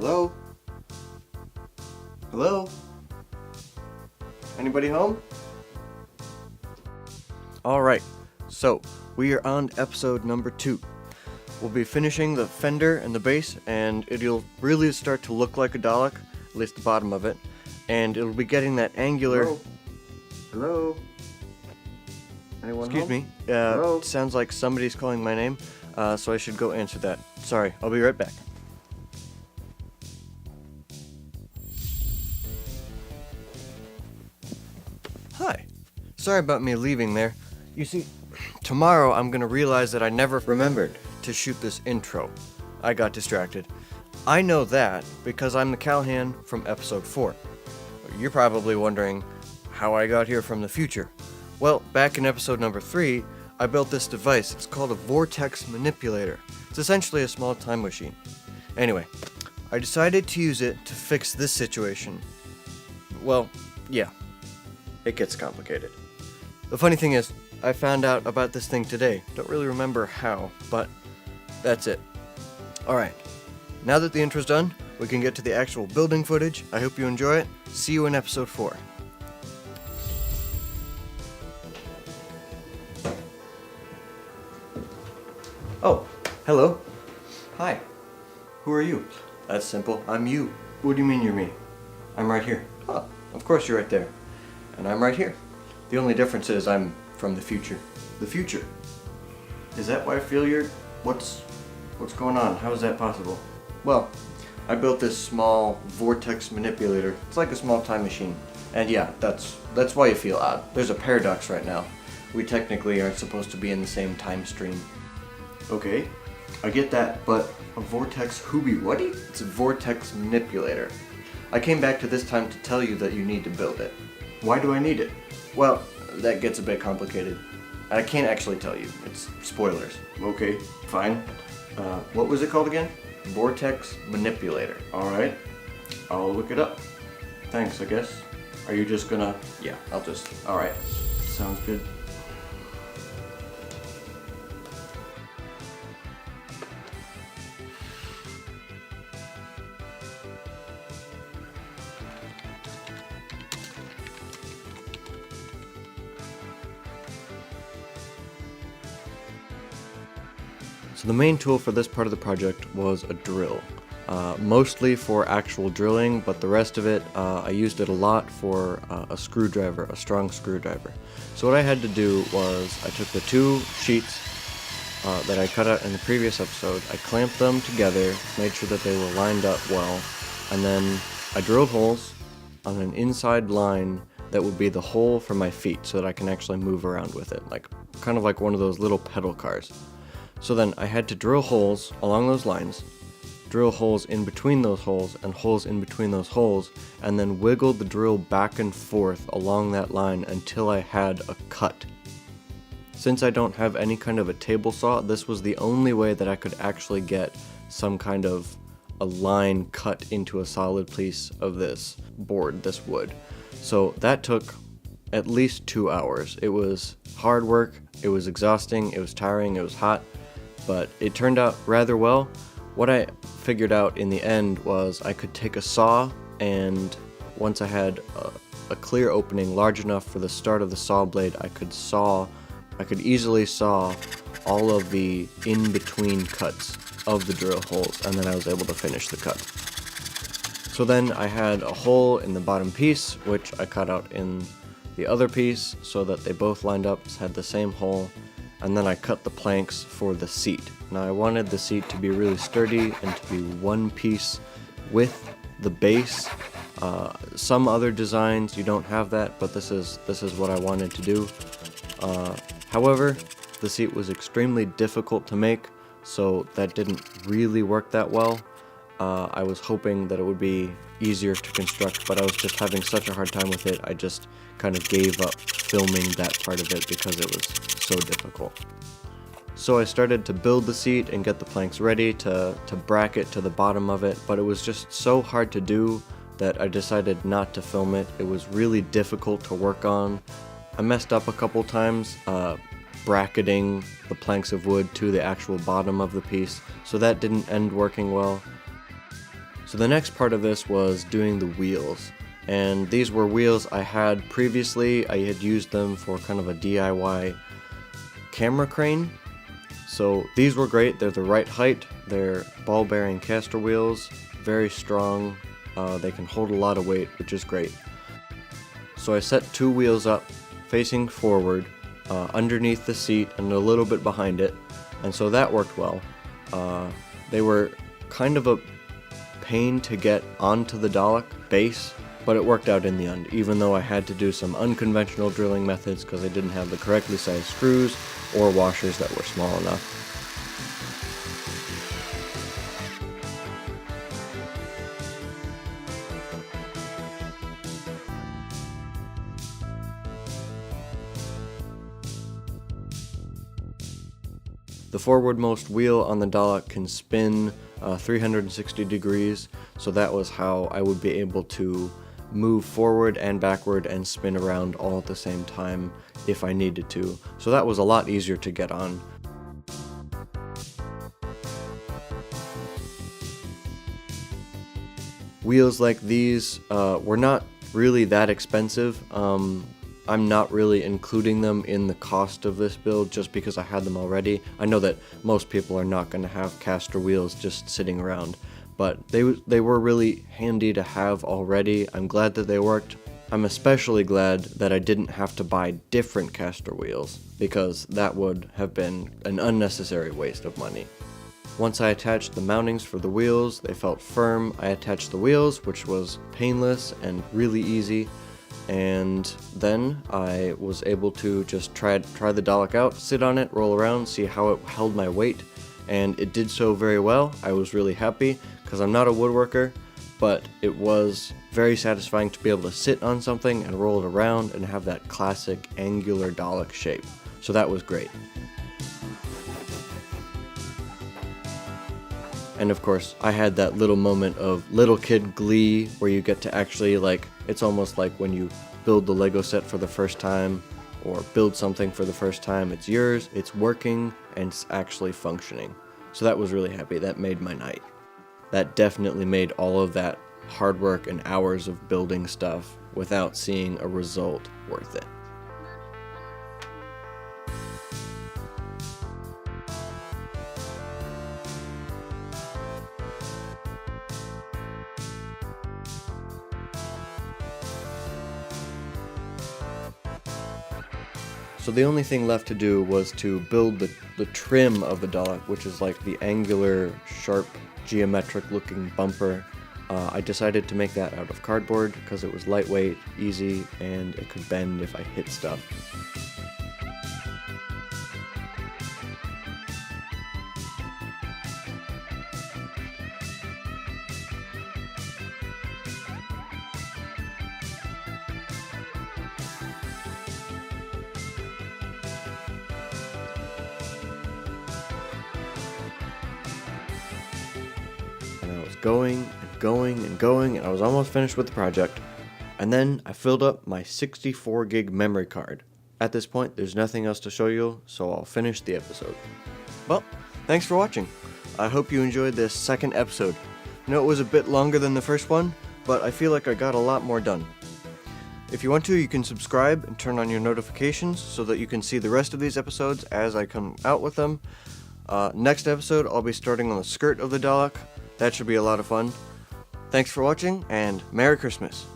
Hello? Hello? Anybody home? Alright, so we are on episode number 2. We'll be finishing the fender and the base, and it'll really start to look like a Dalek, at least the bottom of it, and it'll be getting that angular... Hello? Hello? Anyone Excuse home? me, Hello? sounds like somebody's calling my name, so I should go answer that. Sorry, I'll be right back. Hi. Sorry about me leaving there. You see, tomorrow I'm gonna realize that I never remembered to shoot this intro. I got distracted. I know that because I'm the Callahan from episode 4. You're probably wondering how I got here from the future. Well, back in episode number 3, I built this device. It's called a Vortex Manipulator. It's essentially a small time machine. Anyway, I decided to use it to fix this situation. Well, yeah. It gets complicated. The funny thing is, I found out about this thing today. Don't really remember how, but that's it. Alright, now that the intro's done, we can get to the actual building footage. I hope you enjoy it. See you in episode 4. Oh, hello. Hi. Who are you? That's simple. I'm you. What do you mean you're me? I'm right here. Oh, of course you're right there. And I'm right here. The only difference is I'm from the future. The future? Is that why I feel you're... What's going on? How is that possible? Well, I built this small vortex manipulator. It's like a small time machine. And yeah, that's why you feel odd. There's a paradox right now. We technically aren't supposed to be in the same time stream. Okay, I get that, but a vortex hoobie-wuddy? It's a vortex manipulator. I came back to this time to tell you that you need to build it. Why do I need it? Well, that gets a bit complicated. I can't actually tell you. It's spoilers. Okay, fine. What was it called again? Vortex Manipulator. Alright, I'll look it up. Thanks, I guess. Are you just gonna... Yeah, I'll just... Alright, sounds good. So the main tool for this part of the project was a drill, mostly for actual drilling, but the rest of it, I used it a lot for a screwdriver, a strong screwdriver. So what I had to do was I took the 2 sheets that I cut out in the previous episode, I clamped them together, made sure that they were lined up well, and then I drilled holes on an inside line that would be the hole for my feet so that I can actually move around with it, kind of like one of those little pedal cars. So then I had to drill holes along those lines, drill holes in between those holes, and holes in between those holes, and then wiggle the drill back and forth along that line until I had a cut. Since I don't have any kind of a table saw, this was the only way that I could actually get some kind of a line cut into a solid piece of this board, this wood. So that took at least 2 hours. It was hard work, it was exhausting, it was tiring, it was hot. But it turned out rather well. What I figured out in the end was I could take a saw, and once I had a clear opening large enough for the start of the saw blade, I could easily saw all of the in-between cuts of the drill holes, and then I was able to finish the cut. So then I had a hole in the bottom piece, which I cut out in the other piece so that they both lined up, had the same hole. And then I cut the planks for the seat. Now I wanted the seat to be really sturdy and to be one piece with the base. Some other designs you don't have that, but this is what I wanted to do. However, the seat was extremely difficult to make, so that didn't really work that well. I was hoping that it would be easier to construct, but I was just having such a hard time with it, I just kind of gave up filming that part of it because it was so difficult. So I started to build the seat and get the planks ready to bracket to the bottom of it, but it was just so hard to do that I decided not to film it. It was really difficult to work on. I messed up a couple times bracketing the planks of wood to the actual bottom of the piece, so that didn't end working well. So the next part of this was doing the wheels. And these were wheels I had previously. I had used them for kind of a DIY camera crane. So these were great. They're the right height. They're ball bearing caster wheels, very strong. They can hold a lot of weight, which is great. So I set 2 wheels up facing forward, underneath the seat and a little bit behind it. And so that worked well. They were kind of a pain to get onto the Dalek base, but it worked out in the end, even though I had to do some unconventional drilling methods because I didn't have the correctly sized screws or washers that were small enough. The forwardmost wheel on the Dalek can spin 360 degrees, so that was how I would be able to move forward and backward and spin around all at the same time if I needed to. So that was a lot easier to get on. Wheels like these were not really that expensive. I'm not really including them in the cost of this build just because I had them already. I know that most people are not going to have caster wheels just sitting around, but they were really handy to have already. I'm glad that they worked. I'm especially glad that I didn't have to buy different caster wheels because that would have been an unnecessary waste of money. Once I attached the mountings for the wheels, they felt firm. I attached the wheels, which was painless and really easy. And then I was able to just try the Dalek out, sit on it, roll around, see how it held my weight, and it did so very well. I was really happy because I'm not a woodworker, but it was very satisfying to be able to sit on something and roll it around and have that classic angular Dalek shape. So that was great. And of course, I had that little moment of little kid glee where you get to actually, it's almost like when you build the Lego set for the first time or build something for the first time. It's yours, it's working, and it's actually functioning. So that was really happy. That made my night. That definitely made all of that hard work and hours of building stuff without seeing a result worth it. So the only thing left to do was to build the trim of the Dalek, which is like the angular, sharp, geometric looking bumper. I decided to make that out of cardboard because it was lightweight, easy, and it could bend if I hit stuff. And I was going and going, and I was almost finished with the project. And then I filled up my 64 gig memory card. At this point, there's nothing else to show you, so I'll finish the episode. Well, thanks for watching. I hope you enjoyed this second episode. I know it was a bit longer than the first one, but I feel like I got a lot more done. If you want to, you can subscribe and turn on your notifications so that you can see the rest of these episodes as I come out with them. Next episode, I'll be starting on the skirt of the Dalek. That should be a lot of fun. Thanks for watching, and Merry Christmas!